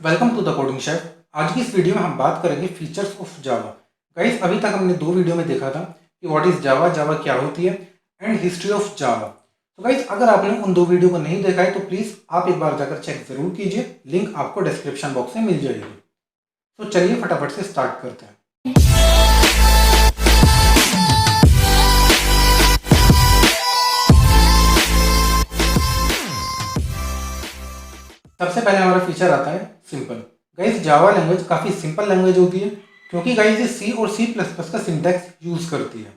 Welcome to the coding chef. आज की इस वीडियो में हम बात करेंगे फीचर्स ऑफ जावा। गाइस, अभी तक हमने दो वीडियो में देखा था कि व्हाट इज जावा, जावा क्या होती है एंड हिस्ट्री ऑफ जावा। तो गाइस, अगर आपने उन दो वीडियो को नहीं देखा है तो प्लीज़ आप एक बार जाकर चेक जरूर कीजिए, लिंक आपको डिस्क्रिप्शन बॉक्स में मिल जाएगी। तो चलिए फटाफट से स्टार्ट करते हैं। सबसे पहले हमारा फीचर आता है सिंपल। गाइस, जावा लैंग्वेज काफ़ी सिंपल लैंग्वेज होती है क्योंकि गाइस ये सी और सी प्लस प्लस का सिंटैक्स यूज़ करती है।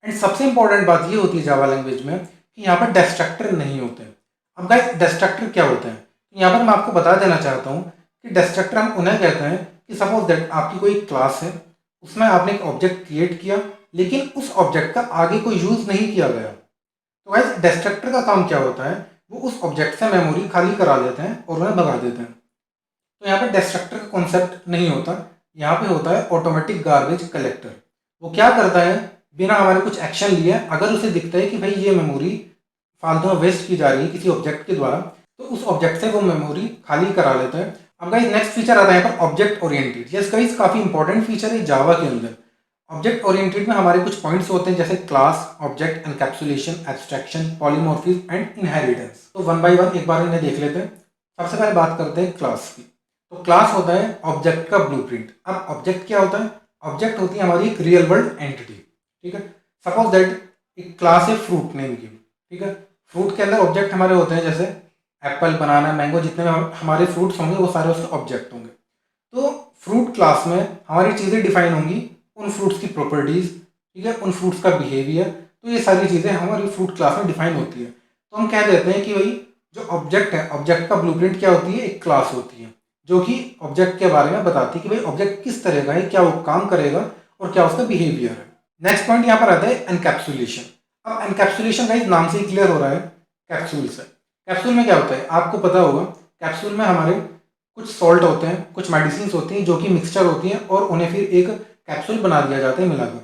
एंड सबसे इंपॉर्टेंट बात ये होती है जावा लैंग्वेज में कि यहाँ पर डिस्ट्रक्टर नहीं होते हैं। अब गाइस, डिस्ट्रक्टर क्या होते हैं? तो यहाँ पर मैं आपको बता देना चाहता हूँ कि डिस्ट्रक्टर हम उन्हें कहते हैं कि सपोज दैट आपकी कोई क्लास है, उसमें आपने एक ऑब्जेक्ट क्रिएट किया लेकिन उस ऑब्जेक्ट का आगे कोई यूज़ नहीं किया गया। तो गाइस, डिस्ट्रक्टर का काम क्या होता है? वो उस ऑब्जेक्ट से मेमोरी खाली करा देते हैं और उन्हें भगा देते हैं। तो यहाँ पर डिस्ट्रक्टर का कॉन्सेप्ट नहीं होता, यहाँ पे होता है ऑटोमेटिक गार्बेज कलेक्टर। वो क्या करता है, बिना हमारे कुछ एक्शन लिए अगर उसे दिखता है कि भाई ये मेमोरी फालतू में वेस्ट की जा रही है किसी ऑब्जेक्ट के द्वारा, तो उस ऑब्जेक्ट से वो मेमोरी खाली करा लेता है। अब गाइस, नेक्स्ट फीचर आता है यहाँ पर ऑब्जेक्ट ओरिएंटेड। यस गाइस, काफ़ी इंपॉर्टेंट फीचर है जावा के अंदर। ऑब्जेक्ट ओरिएंटेड में हमारे कुछ पॉइंट्स होते हैं जैसे class, object, encapsulation, abstraction, polymorphism and inheritance. तो वन बाय वन एक बार इन्हें देख लेते हैं। सबसे पहले बात करते हैं क्लास की। तो क्लास होता है ऑब्जेक्ट का ब्लूप्रिंट। अब ऑब्जेक्ट क्या होता है? ऑब्जेक्ट होती है हमारी एक रियल वर्ल्ड एंटिटी। ठीक है, सपोज दैट एक क्लास है फ्रूट नेम की। ठीक है, फ्रूट के अंदर ऑब्जेक्ट हमारे होते हैं जैसे एप्पल, बनाना, मैंगो, जितने भी हमारे फ्रूट्स होंगे वो सारे उसके ऑब्जेक्ट होंगे। तो फ्रूट क्लास में हमारी चीज़ें डिफाइन होंगी, उन फ्रूट्स की प्रॉपर्टीज़, ठीक है, उन फ्रूट्स का बिहेवियर। तो ये सारी चीज़ें हमारी फ्रूट क्लास में डिफाइन होती है। तो हम कह देते हैं कि भाई जो ऑब्जेक्ट है, ऑब्जेक्ट का ब्लूप्रिंट क्या होती है? एक क्लास होती है जो कि ऑब्जेक्ट के बारे में बताती है कि भाई ऑब्जेक्ट किस तरह का है, क्या वो काम करेगा और क्या उसका बिहेवियर है। नेक्स्ट पॉइंट यहाँ पर आता है एनकैप्सुलेशन। अब एनकैप्सुलेशन का नाम से ही क्लियर हो रहा है, कैप्सूल से। कैप्सूल में क्या होता है आपको पता होगा। कैप्सूल में हमारे कुछ सॉल्ट होते हैं, कुछ मेडिसिन होती हैं जो कि मिक्सचर होती हैं और उन्हें फिर एक कैप्सूल बना दिया जाता है मिलाकर।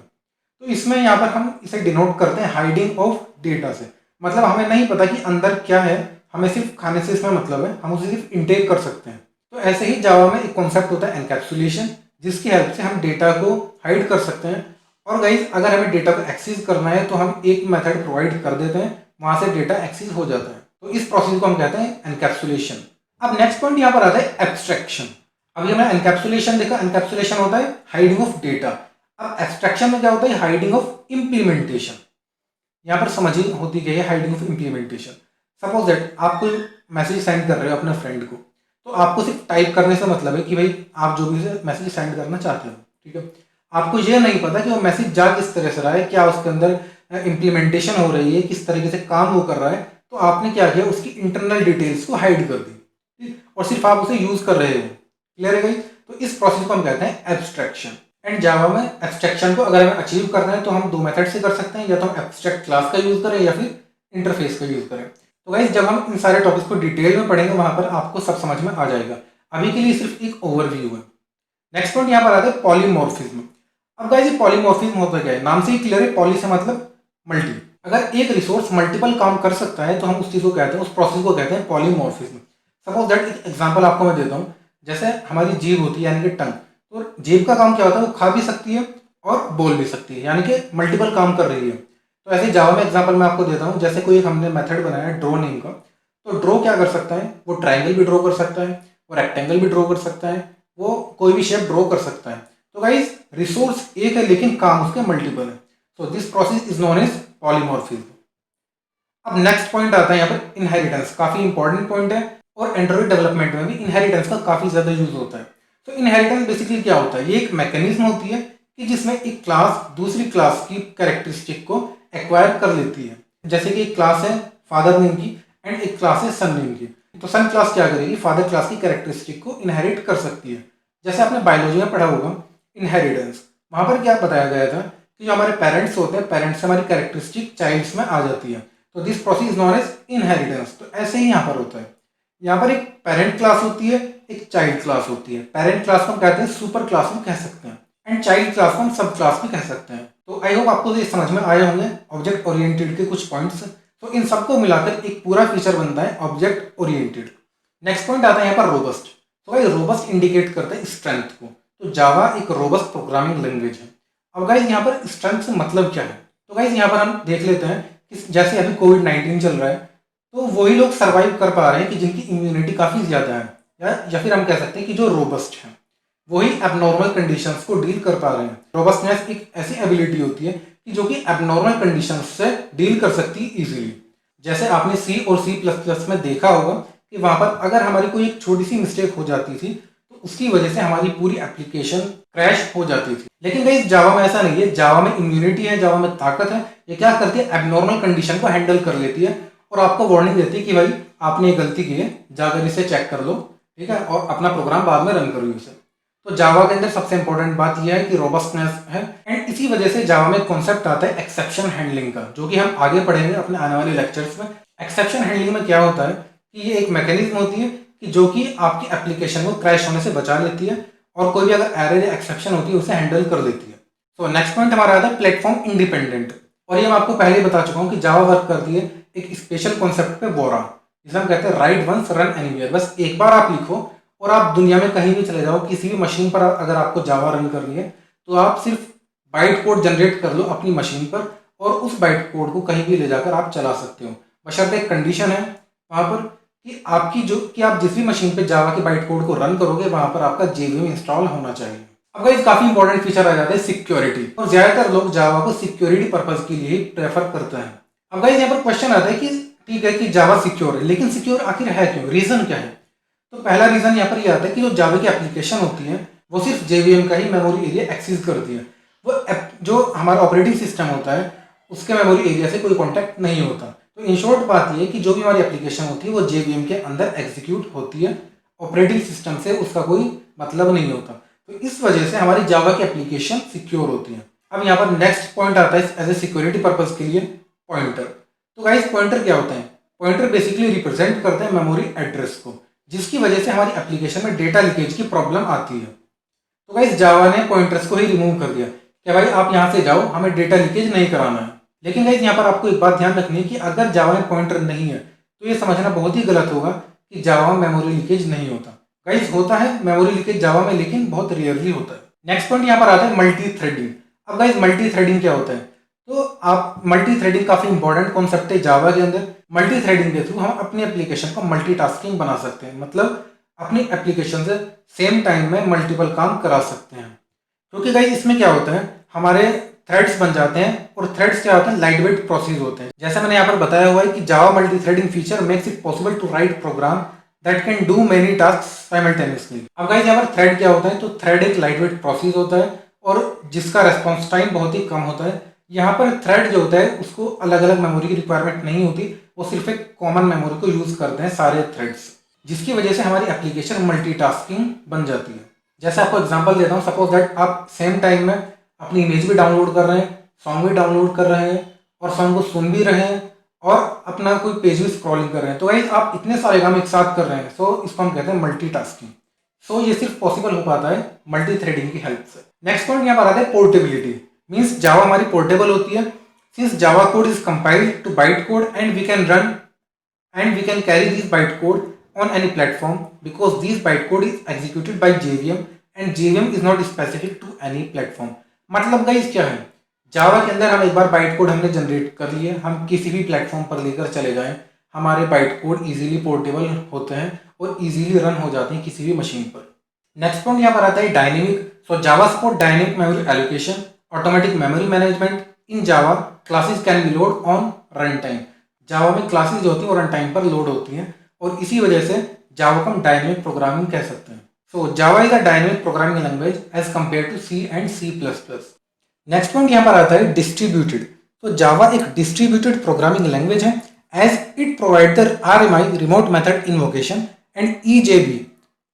तो इसमें यहाँ पर हम इसे डिनोट करते हैं हाइडिंग ऑफ डेटा से। मतलब हमें नहीं पता कि अंदर क्या है, हमें सिर्फ खाने से इसमें मतलब है, हम उसे सिर्फ इंटेक कर सकते हैं। तो ऐसे ही जावा में एक कॉन्सेप्ट होता है एनकैप्सुलेशन, जिसकी हेल्प से हम डेटा को हाइड कर सकते हैं। और गाइस, अगर हमें डेटा को एक्सेस करना है तो हम एक मेथड प्रोवाइड कर देते हैं, वहां से डेटा एक्सेस हो जाता है। तो इस प्रोसेस को हम कहते हैं एनकैप्सुलेशन। अब नेक्स्ट पॉइंट यहाँ पर आता है एब्स्ट्रैक्शन। अभी हमने एनकैप्सुलेशन देखा, एनकैप्सुलेशन होता है हाइडिंग ऑफ डेटा। अब एब्स्ट्रैक्शन में क्या होता है? Hiding of implementation. यहाँ पर समझ ही होती गई है hiding of implementation. Suppose that आप कोई मैसेज सेंड कर रहे हो अपने फ्रेंड को, तो आपको सिर्फ टाइप करने से मतलब है कि भाई आप जो भी मैसेज सेंड करना चाहते हो। ठीक है, आपको ये नहीं पता कि वो मैसेज जा किस तरह से रहा है, क्या उसके अंदर इम्प्लीमेंटेशन हो रही है, किस तरीके से काम वो कर रहा है। तो आपने क्या किया, उसकी इंटरनल डिटेल्स को हाइड कर दी और सिर्फ आप उसे यूज कर रहे हो। क्लियर है गई? तो इस प्रोसेस को हम कहते हैं एब्स्ट्रैक्शन। एंड जावा में एब्स्ट्रैक्शन को अगर हमें अचीव करना है तो हम दो मेथड से कर सकते हैं, या तो हम एब्स्ट्रैक्ट क्लास का यूज करें या फिर इंटरफेस का यूज करें। तो गाइस, जब हम इन सारे टॉपिक्स को डिटेल में पढ़ेंगे वहां पर आपको सब समझ में आ जाएगा। अभी के लिए सिर्फ एक ओवरव्यू है। नेक्स्ट पॉइंट यहाँ पर आता है पॉलीमॉर्फिज्म। अब गाइस, ये पॉलीमॉर्फिज्म होता क्या है? नाम से ही क्लियर है, पॉली से मतलब मल्टी। अगर एक रिसोर्स मल्टीपल काम कर सकता है तो हम उस चीज को कहते हैं, उस प्रोसेस को कहते हैं पॉलीमॉर्फिज्म। सपोज दैट एक एग्जांपल आपको मैं देता हूँ, जैसे हमारी जीभ होती है यानी कि टंग। तो जीभ का काम क्या होता है? वो खा भी सकती है और बोल भी सकती है, यानी कि मल्टीपल काम कर रही है। तो ऐसे जावा में एग्जांपल मैं आपको देता हूँ, जैसे कोई हमने मेथड बनाया है ड्रॉ नेम का। तो ड्रॉ क्या कर सकता है? वो ट्राइंगल भी ड्रॉ कर सकता है, वो रेक्टेंगल भी ड्रॉ कर सकता है, वो कोई भी शेप ड्रॉ कर सकता है। तो गाइस, रिसोर्स एक है लेकिन काम उसके मल्टीपल है। So this process is known as polymorphism. अब नेक्स्ट पॉइंट आता है यहाँ पर इनहेरिटेंस। काफी इंपॉर्टेंट पॉइंट है और एंड्रॉइड डेवलपमेंट में भी इनहेरिटेंस का काफी ज्यादा यूज होता है। तो इनहेरिटेंस बेसिकली क्या होता है? ये एक मैकेनिज्म होती है कि जिसमें एक क्लास दूसरी क्लास की कैरेक्टरिस्टिक को एक्वायर कर लेती है। जैसे कि एक क्लास है फादर नेम की एंड एक क्लास है सन नेम की। तो सन क्लास क्या करेगी? फादर क्लास की कैरेक्टरिस्टिक को इनहेरिट कर सकती है। जैसे आपने बायोलॉजी में पढ़ा होगा इनहेरिटेंस, वहां पर क्या बताया गया था कि जो हमारे पेरेंट्स होते हैं, पेरेंट्स से हमारी कैरेक्टरिस्टिक चाइल्ड्स में आ जाती है। तो this process is known as inheritance. तो ऐसे ही यहाँ पर होता है। यहाँ पर एक पेरेंट क्लास होती है, एक चाइल्ड क्लास होती है। पेरेंट क्लास को हम कहते हैं सुपर क्लास में कह सकते हैं, एंड चाइल्ड क्लास को हम सब क्लास भी कह सकते हैं। तो आई होप आपको ये समझ में आए होंगे ऑब्जेक्ट ओरिएंटेड के कुछ पॉइंट्स। तो इन सबको मिलाकर एक पूरा फीचर बनता है ऑब्जेक्ट ओरिएंटेड। नेक्स्ट पॉइंट आता है यहाँ पर रोबस्ट। तो गाइस रोबस्ट इंडिकेट करता है स्ट्रेंथ को, तो जावा एक रोबस्ट प्रोग्रामिंग लैंग्वेज है। अब गाइस यहाँ पर स्ट्रेंथ से मतलब क्या है, तो गाइस यहाँ पर हम देख लेते हैं कि जैसे अभी कोविड-19 चल रहा है, तो वही लोग सर्वाइव कर पा रहे हैं कि जिनकी इम्यूनिटी काफ़ी ज़्यादा है, या फिर हम कह सकते हैं कि जो रोबस्ट है, वही एबनॉर्मल कंडीशंस को डील कर पा रहे हैं। रोबस्टनेस एक ऐसी एबिलिटी होती है कि जो कि एबनॉर्मल कंडीशंस से डील कर सकती है इजीली। जैसे आपने सी और सी प्लस प्लस में देखा होगा कि वहाँ पर अगर हमारी कोई एक छोटी सी मिस्टेक हो जाती थी तो उसकी वजह से हमारी पूरी एप्लीकेशन क्रैश हो जाती थी। लेकिन गाइस जावा में ऐसा नहीं है, जावा में इम्यूनिटी है, जावा में ताकत है। ये क्या करती है, एबनॉर्मल कंडीशन को हैंडल कर लेती है और आपको वार्निंग देती है कि भाई आपने ये गलती की है, जाकर इसे चेक कर लो, ठीक है, और अपना प्रोग्राम बाद में रन करो इसे। तो जावा के अंदर सबसे इंपॉर्टेंट बात यह है कि रोबस्टनेस है, एंड इसी वजह से जावा में कॉन्सेप्ट आता है एक्सेप्शन हैंडलिंग का, जो कि हम आगे पढ़ेंगे अपने आने वाले लेक्चर्स में। एक्सेप्शन हैंडलिंग में क्या होता है कि ये एक मैकेनिज्म होती है कि जो कि आपकी एप्लीकेशन को क्रैश होने से बचा लेती है और कोई भी अगर एरर या एक्सेप्शन होती है उसे हैंडल कर लेती है। तो नेक्स्ट पॉइंट हमारा आता है प्लेटफॉर्म इंडिपेंडेंट, और ये मैं आपको पहले ही बता चुका हूँ कि जावा वर्क करती है एक स्पेशल कॉन्सेप्ट पे, वोरा, जिसे हम कहते हैं राइट वंस रन एनीवेयर। बस एक बार आप लिखो और आप दुनिया में कहीं भी चले जाओ, किसी भी मशीन पर अगर आपको जावा रन करनी है तो आप सिर्फ बाइट कोड जनरेट कर लो अपनी मशीन पर और उस बाइट कोड को कहीं भी ले जाकर आप चला सकते हो। बशर्ते एक कंडीशन है वहाँ पर कि आप जिस भी मशीन पे जावा के बाइट कोड को रन करोगे वहाँ पर आपका JVM इंस्टॉल होना चाहिए। अब गाइस काफ़ी इंपॉर्टेंट फीचर आ जाता है सिक्योरिटी, और ज़्यादातर लोग जावा को सिक्योरिटी पर्पज़ के लिए ही प्रेफर करते हैं। अब गाइस यहाँ पर क्वेश्चन आता है कि ठीक है कि जावा सिक्योर है, लेकिन सिक्योर आखिर है क्यों, रीज़न क्या है? तो पहला रीज़न यहाँ पर ये आता है कि जो जावा की एप्लीकेशन होती है वो सिर्फ JVM का ही मेमोरी एरिया एक्सेस करती है। वो जो हमारा ऑपरेटिंग सिस्टम होता है उसके मेमोरी एरिया से कोई कॉन्टैक्ट नहीं होता। तो इन शॉर्ट बात ये है कि जो भी हमारी एप्लीकेशन होती है वो JVM के अंदर एग्जीक्यूट होती है, ऑपरेटिंग सिस्टम से उसका कोई मतलब नहीं होता। तो इस वजह से हमारी जावा की एप्लीकेशन सिक्योर होती है। अब यहाँ पर नेक्स्ट पॉइंट आता है एज ए सिक्योरिटी पर्पज़ के लिए, पॉइंटर। तो गाइस पॉइंटर क्या होता है? पॉइंटर बेसिकली रिप्रेजेंट करते हैं मेमोरी एड्रेस को, जिसकी वजह से हमारी एप्लीकेशन में डेटा लीकेज की प्रॉब्लम आती है। तो गाइस जावा ने पॉइंटर्स को ही रिमूव कर दिया कि भाई आप यहाँ से जाओ, हमें डेटा लीकेज नहीं कराना है। लेकिन गाइस यहाँ पर आपको एक बात ध्यान रखनी है कि अगर जावा में पॉइंटर नहीं है तो ये समझना बहुत ही गलत होगा कि जावा में मेमोरी लीकेज नहीं होता। गाइस होता है मेमोरी लीकेज जावा में, लेकिन बहुत रेयरली होता है। नेक्स्ट पॉइंट यहाँ पर आता है मल्टी थ्रेडिंग। अब गाइस मल्टी थ्रेडिंग क्या होता है? तो आप मल्टी थ्रेडिंग काफ़ी इंपॉर्टेंट कॉन्सेप्ट है जावा के अंदर। मल्टी थ्रेडिंग के थ्रू हम अपनी एप्लीकेशन को मल्टीटास्किंग बना सकते हैं, मतलब अपनी एप्लीकेशन से सेम टाइम में मल्टीपल काम करा सकते हैं। क्योंकि गाइस इसमें क्या होता है, हमारे थ्रेड्स बन जाते हैं, और थ्रेड्स क्या होते हैं, लाइट वेट प्रोसेस होते हैं। जैसा मैंने यहाँ पर बताया हुआ है कि Java multi threading feature makes it possible to write program that can do many task simultaneously. अब गाइस यहाँ पर थ्रेड क्या होता है? तो थ्रेड एक लाइट वेट प्रोसेस होता है और जिसका रेस्पॉन्स टाइम बहुत ही कम होता है। यहाँ पर थ्रेड जो होता है उसको अलग अलग मेमोरी की रिक्वायरमेंट नहीं होती, वो सिर्फ एक कॉमन मेमोरी को यूज करते हैं सारे थ्रेड्स, जिसकी वजह से हमारी एप्लीकेशन मल्टीटास्किंग बन जाती है। जैसे आपको एग्जांपल देता हूँ, सपोज दैट आप सेम टाइम में अपनी इमेज भी डाउनलोड कर रहे हैं, सॉन्ग भी डाउनलोड कर रहे हैं और सॉन्ग को सुन भी रहे हैं और अपना कोई पेज भी स्क्रॉलिंग कर रहे हैं। तो गाइस आप इतने सारे काम एक साथ कर रहे हैं, सो इसको हम कहते हैं मल्टीटास्किंग। सो ये सिर्फ पॉसिबल हो पाता है मल्टी थ्रेडिंग की हेल्प से। नेक्स्ट पॉइंट यहाँ पर आता है पोर्टेबिलिटी। मीन्स जावा हमारी पोर्टेबल होती है, since Java code is compiled to byte code and we can carry this byte code on any platform because this bytecode is executed by JVM and JVM is not specific to any platform। मतलब guys क्या है, जावा के अंदर हम एक बार byte code हमने generate कर लिए, हम किसी भी प्लेटफॉर्म पर लेकर चले जाएं, हमारे बाइट कोड इजीली पोर्टेबल होते हैं और इजीली रन हो जाते हैं किसी भी मशीन पर। नेक्स्ट पॉइंट यहाँ पर आता है dynamic. So Java support dynamic memory allocation, automatic memory management in Java, classes can be load on run time. Java में क्लासेस जो होती हैं वो रन टाइम पर लोड होती हैं और इसी वजह से जावा को हम डायनेमिक प्रोग्रामिंग कह सकते हैं। So Java is a dynamic programming language as compare to C and C plus plus. Next point यहाँ पर आता है डिस्ट्रीब्यूटेड। तो जावा एक डिस्ट्रीब्यूटेड प्रोग्रामिंग लैंग्वेज है as it provide the RMI remote method invocation and EJB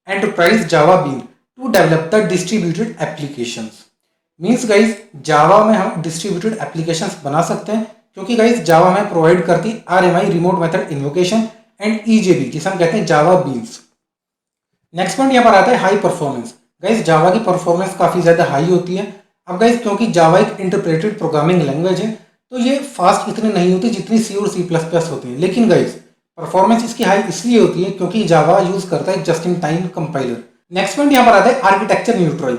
enterprise Java bean to develop the distributed applications. Means guys Java में हम distributed applications बना सकते हैं क्योंकि गाइज जावा में प्रोवाइड करती RMI remote method invocation and EJB, जिसे हम कहते हैं जावा बीन्स। नेक्स्ट पॉइंट यहाँ पर आता है हाई परफॉर्मेंस। गाइस जावा की परफॉर्मेंस काफ़ी ज़्यादा हाई होती है। अब गाइस क्योंकि जावा एक इंटरप्रेटेड प्रोग्रामिंग लैंग्वेज है तो ये फास्ट इतनी नहीं होती जितनी सी और C++ होती है, लेकिन गाइस परफॉर्मेंस इसकी हाई इसलिए होती है क्योंकि जावा यूज करता है just in time compiler. Next point यहाँ पर आता है आर्किटेक्चर न्यूट्रल।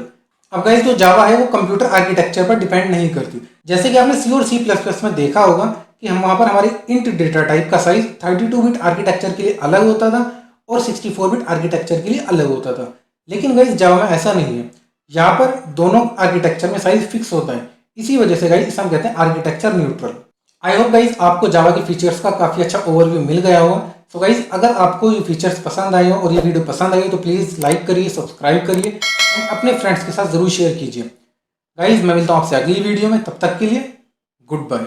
अब गाइस जो जावा है वो कंप्यूटर आर्किटेक्चर पर डिपेंड नहीं करती। जैसे कि आपने सी और सी प्लस प्लस में देखा होगा कि हम वहाँ पर हमारे इंट डेटा टाइप का साइज 32 बिट आर्किटेक्चर के लिए अलग होता था और 64 बिट आर्किटेक्चर के लिए अलग होता था। लेकिन गाइस जावा में ऐसा नहीं है, यहाँ पर दोनों आर्किटेक्चर में साइज फिक्स होता है। इसी वजह से गाइस इसे हम कहते हैं architecture neutral. I hope guys आपको जावा के फीचर्स का काफ़ी अच्छा ओवरव्यू मिल गया होगा। सो गाइस अगर आपको ये फीचर्स पसंद आए हो और ये वीडियो पसंद आई तो प्लीज़ लाइक करिए, सब्सक्राइब करिए एंड अपने फ्रेंड्स के साथ ज़रूर शेयर कीजिए। गाइस मैं मिलता हूँ आपसे अगली वीडियो में, तब तक के लिए गुड बाय।